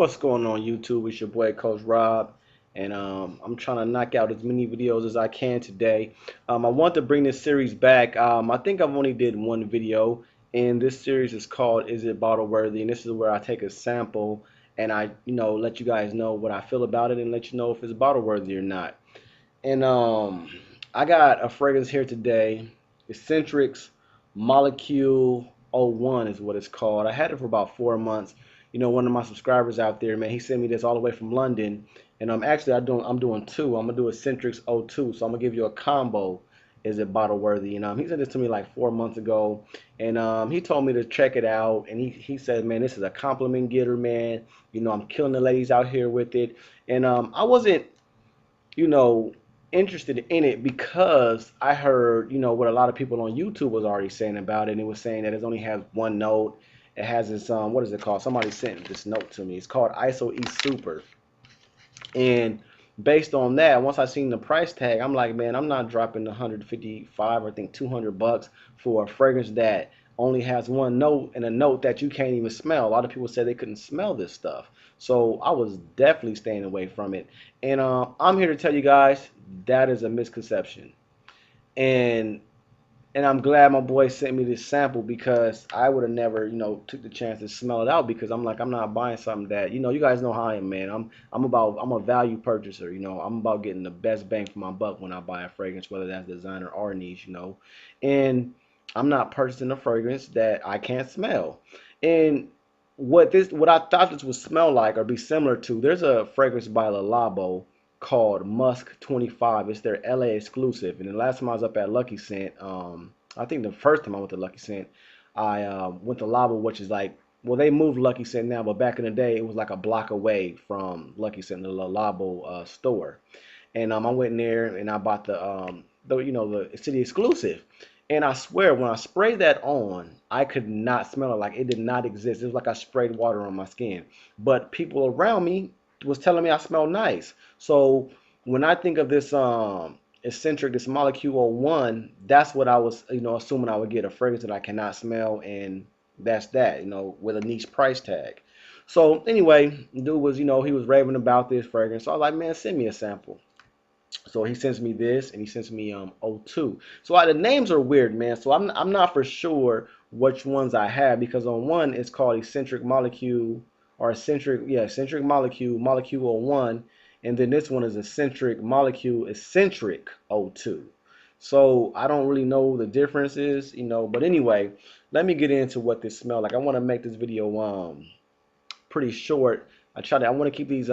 What's going on YouTube? It's your boy Coach Rob, and I'm trying to knock out as many videos as I can today. I want to bring this series back. I think I've only did one video, and this series is called "Is It Bottle Worthy?" And this is where I take a sample and I, let you guys know what I feel about it and let you know if it's bottle worthy or not. And I got a fragrance here today, Escentric's Molecule 01 is what it's called. I had it for about 4 months. One of my subscribers out there, man, he sent me this all the way from London. And actually I'm doing two. I'm gonna do Escentric's 02. So I'm gonna give you a combo. Is it bottle worthy? And he sent this to me like 4 months ago, and he told me to check it out. And he said, man, this is a compliment getter, man. I'm killing the ladies out here with it. And I wasn't you know, interested in it because I heard, what a lot of people on YouTube was already saying about it. And it was saying that it only has one note. It has this, what is it called? Somebody sent this note to me. It's called ISO E Super. And based on that, once I seen the price tag, I'm like, man, I'm not dropping 155 or I think 200 bucks for a fragrance that only has one note and a note that you can't even smell. A lot of people said they couldn't smell this stuff. So I was definitely staying away from it. And I'm here to tell you guys that is a misconception. And and I'm glad my boy sent me this sample because I would have never, took the chance to smell it out because I'm like, I'm not buying something that, you guys know how I am, man. I'm a value purchaser, I'm about getting the best bang for my buck when I buy a fragrance, whether that's designer or niche. And I'm not purchasing a fragrance that I can't smell. And what I thought this would smell like or be similar to, there's a fragrance by Le Labo called Musk 25. It's their LA exclusive. And the last time I was up at Lucky Scent, I think the first time I went to Lucky Scent, I went to Labo, which is like, well, they moved Lucky Scent now, but back in the day, it was like a block away from Lucky Scent, the Labo store. And I went in there and I bought the city exclusive. And I swear, when I sprayed that on, I could not smell it. Like it did not exist. It was like I sprayed water on my skin. But people around me was telling me I smell nice. So when I think of this Escentric, this Molecule 01, that's what I was, assuming I would get a fragrance that I cannot smell, and that's that, with a niche price tag. So anyway, dude was, he was raving about this fragrance. So I was like, man, send me a sample. So he sends me this, and he sends me 02. So the names are weird, man. So I'm not for sure which ones I have because on one it's called Escentric Molecule or Escentric Molecule 01, and then this one is Escentric Molecule Escentric 02. So I don't really know the differences, But anyway, let me get into what this smells like. I want to make this video pretty short. I want to keep these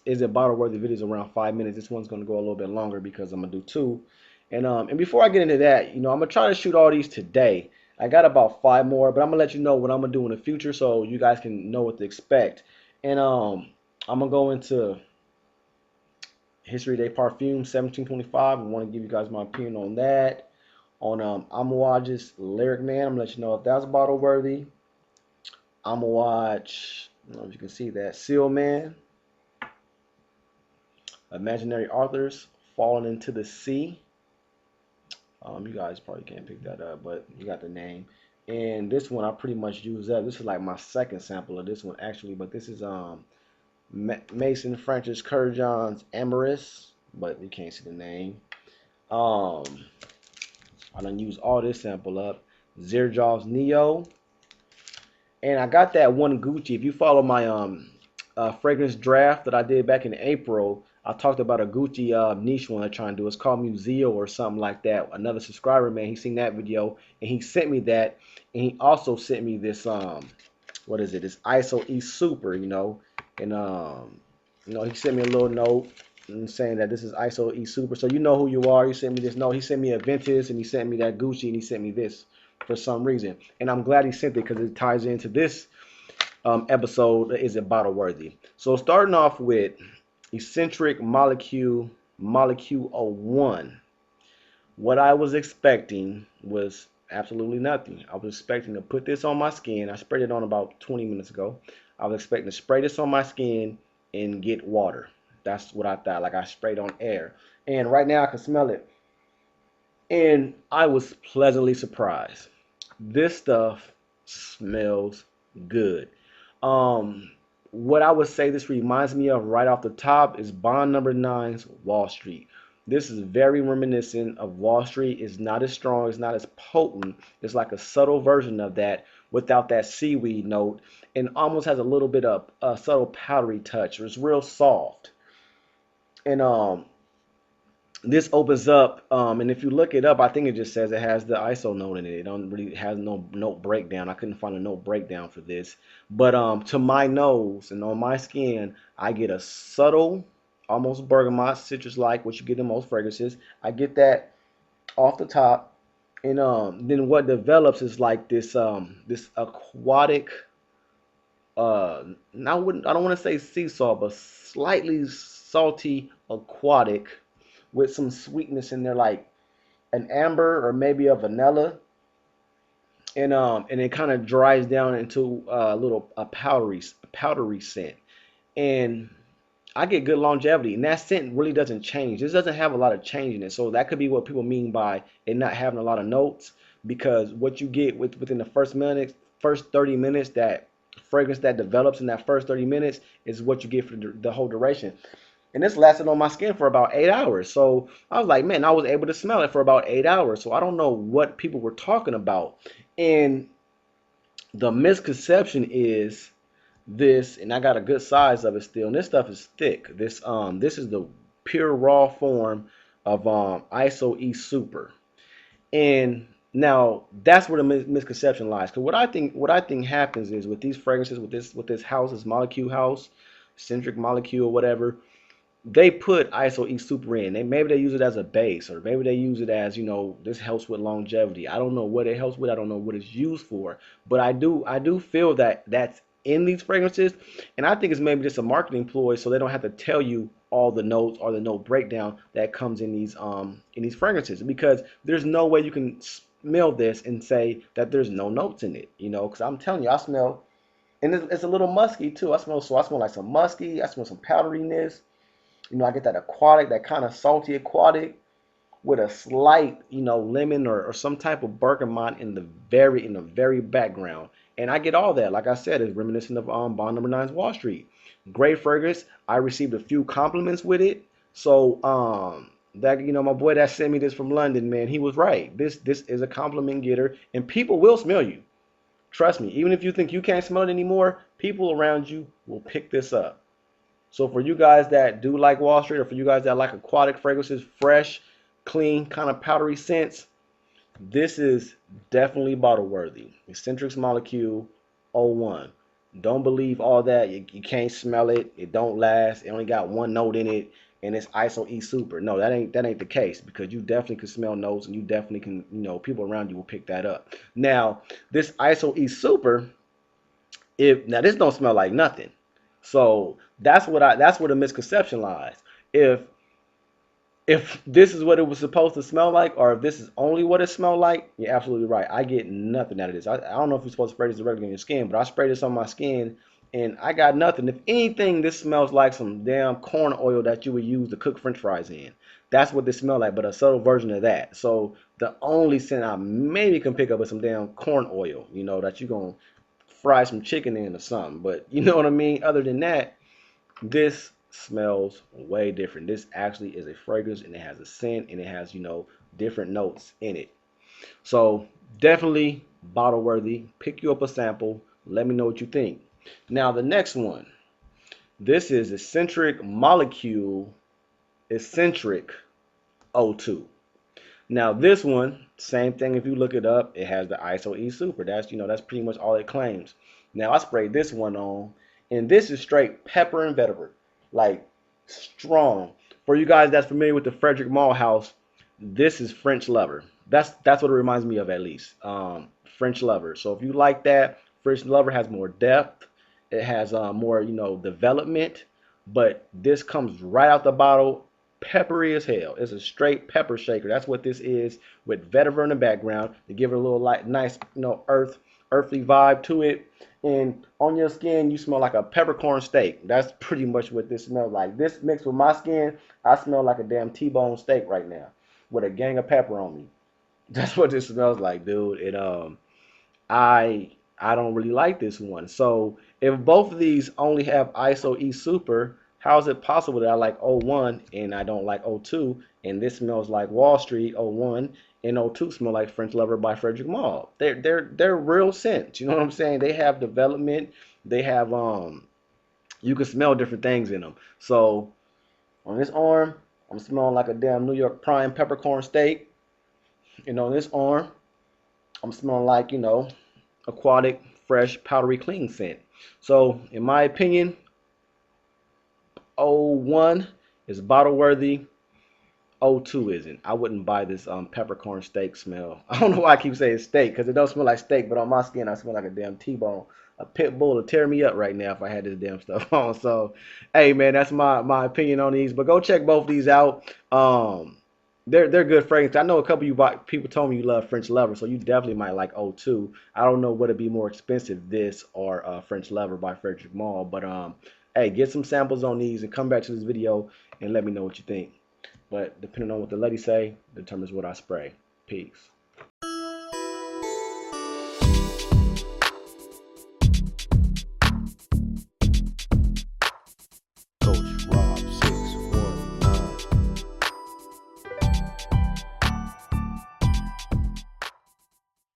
is it bottle worthy videos around 5 minutes. This one's gonna go a little bit longer because I'm gonna do two. And before I get into that, I'm gonna try to shoot all these today. I got about 5 more, but I'm gonna let you know what I'm gonna do in the future so you guys can know what to expect. And I'm gonna go into History Day Parfum 1725. I want to give you guys my opinion on that. On Amouage's Lyric Man, I'm gonna let you know if that's bottle worthy. Amouage, I don't know if you can see that. Seal Man, Imaginary Authors, Falling into the Sea. You guys probably can't pick that up, but you got the name. And this one I pretty much used up. This is like my second sample of this one actually, but this is Mason Francis Kurjohn's Amorous, but you can't see the name. I done used all this sample up. Zirjov's Neo. And I got that one Gucci. If you follow my fragrance draft that I did back in April, I talked about a Gucci niche one I'm trying to do. It's called Museo or something like that. Another subscriber, man, he seen that video and he sent me that. And he also sent me this what is it? This ISO E Super, And he sent me a little note and saying that this is ISO E Super. So you know who you are. He sent me this note. He sent me a Ventus and he sent me that Gucci and he sent me this for some reason. And I'm glad he sent it because it ties into this episode. Is it bottle worthy? So starting off with Escentric Molecule 01. What I was expecting was absolutely nothing. I was expecting to put this on my skin. I sprayed it on about 20 minutes ago. I was expecting to spray this on my skin and get water. That's what I thought. Like I sprayed on air. And right now I can smell it. And I was pleasantly surprised. This stuff smells good. what I would say this reminds me of right off the top is Bond number nine's Wall Street. This is very reminiscent of Wall Street. It's not as strong, it's not as potent. It's like a subtle version of that without that seaweed note, and almost has a little bit of a subtle powdery touch. It's real soft. And this opens up, and if you look it up, I think it just says it has the ISO note in it. It don't really has no note breakdown. I couldn't find a note breakdown for this, but to my nose and on my skin, I get a subtle, almost bergamot, citrus-like, which you get in most fragrances. I get that off the top, and then what develops is like this aquatic, I don't want to say sea salt, but slightly salty aquatic with some sweetness in there, like an amber or maybe a vanilla, and it kind of dries down into a powdery scent, and I get good longevity, and that scent really doesn't change. This doesn't have a lot of change in it, so that could be what people mean by it not having a lot of notes, because what you get within the first 30 minutes, that fragrance that develops in that first 30 minutes is what you get for the whole duration. And this lasted on my skin for about 8 hours. So I was like, man, I was able to smell it for about 8 hours. So I don't know what people were talking about. And the misconception is this, and I got a good size of it still. And this stuff is thick. This is the pure raw form of ISO E Super. And now that's where the misconception lies. Because what I think happens is with these fragrances, with this house, this molecule house, Escentric molecule, whatever, they put ISO E Super in. Maybe they use it as a base, or maybe they use it as, this helps with longevity. I don't know what it helps with. I don't know what it's used for. But I do feel that that's in these fragrances, and I think it's maybe just a marketing ploy so they don't have to tell you all the notes or the note breakdown that comes in these fragrances, because there's no way you can smell this and say that there's no notes in it. Because I'm telling you, I smell, and it's a little musky too. I smell like some musky. I smell some powderiness. I get that aquatic, that kind of salty aquatic with a slight, lemon or some type of bergamot in the very background. And I get all that. Like I said, it's reminiscent of Bond number nine's Wall Street. Great fragrance. I received a few compliments with it. So that my boy that sent me this from London, man, he was right. This is a compliment getter, and people will smell you. Trust me. Even if you think you can't smell it anymore, people around you will pick this up. So for you guys that do like Wall Street, or for you guys that like aquatic fragrances, fresh, clean, kind of powdery scents, this is definitely bottle worthy. Escentric's Molecule 01. Don't believe all that. You can't smell it. It don't last. It only got one note in it, and it's ISO E Super. No, that ain't the case, because you definitely can smell notes, and you definitely can, people around you will pick that up. Now, this ISO E Super, now this don't smell like nothing. So that's where the misconception lies. If this is what it was supposed to smell like, or if this is only what it smelled like, you're absolutely right. I get nothing out of this. I don't know if you're supposed to spray this directly on your skin, but I sprayed this on my skin and I got nothing. If anything, this smells like some damn corn oil that you would use to cook French fries in. That's what this smells like, but a subtle version of that. So the only scent I maybe can pick up is some damn corn oil, that you're going to fry some chicken in or something. But you know what I mean? Other than that, this smells way different. This actually is a fragrance, and it has a scent, and it has, different notes in it. So definitely bottle worthy. Pick you up a sample. Let me know what you think. Now the next one. This is Escentric Molecule Escentric 02. Now this one, same thing. If you look it up, it has the ISO E Super. That's pretty much all it claims. Now I sprayed this one on, and this is straight pepper and vetiver, like strong. For you guys that's familiar with the Frederick Mall house, this is French Lover. That's what it reminds me of, at least. French Lover. So if you like that, French Lover has more depth. It has more, development. But this comes right out the bottle, peppery as hell. It's a straight pepper shaker. That's what this is, with vetiver in the background to give it a little nice, earthly vibe to it. And on your skin, you smell like a peppercorn steak. That's pretty much what this smells like. This mixed with my skin, I smell like a damn T-bone steak right now with a gang of pepper on me. That's what this smells like, dude. I I don't really like this one. So if both of these only have ISO E Super, how is it possible that I like O1 and I don't like O2? And this smells like Wall Street O1 and O2 smell like French Lover by Frederick Malle. They're real scents. You know what I'm saying? They have development. They have you can smell different things in them. So on this arm, I'm smelling like a damn New York prime peppercorn steak. And on this arm, I'm smelling like, aquatic, fresh, powdery, clean scent. So, in my opinion, O1 is bottle worthy. O2 isn't. I wouldn't buy this peppercorn steak smell. I don't know why I keep saying steak because it don't smell like steak, but on my skin I smell like a damn T-bone. A pit bull to tear me up right now if I had this damn stuff on. So, hey man, that's my opinion on these. But go check both these out. They're good fragrances. I know a couple of you people told me you love French Lover, so you definitely might like O2. I don't know what would be more expensive, this or French Lover by Frederick Malle. But hey, get some samples on these and come back to this video and let me know what you think. But depending on what the ladies say, determines what I spray. Peace.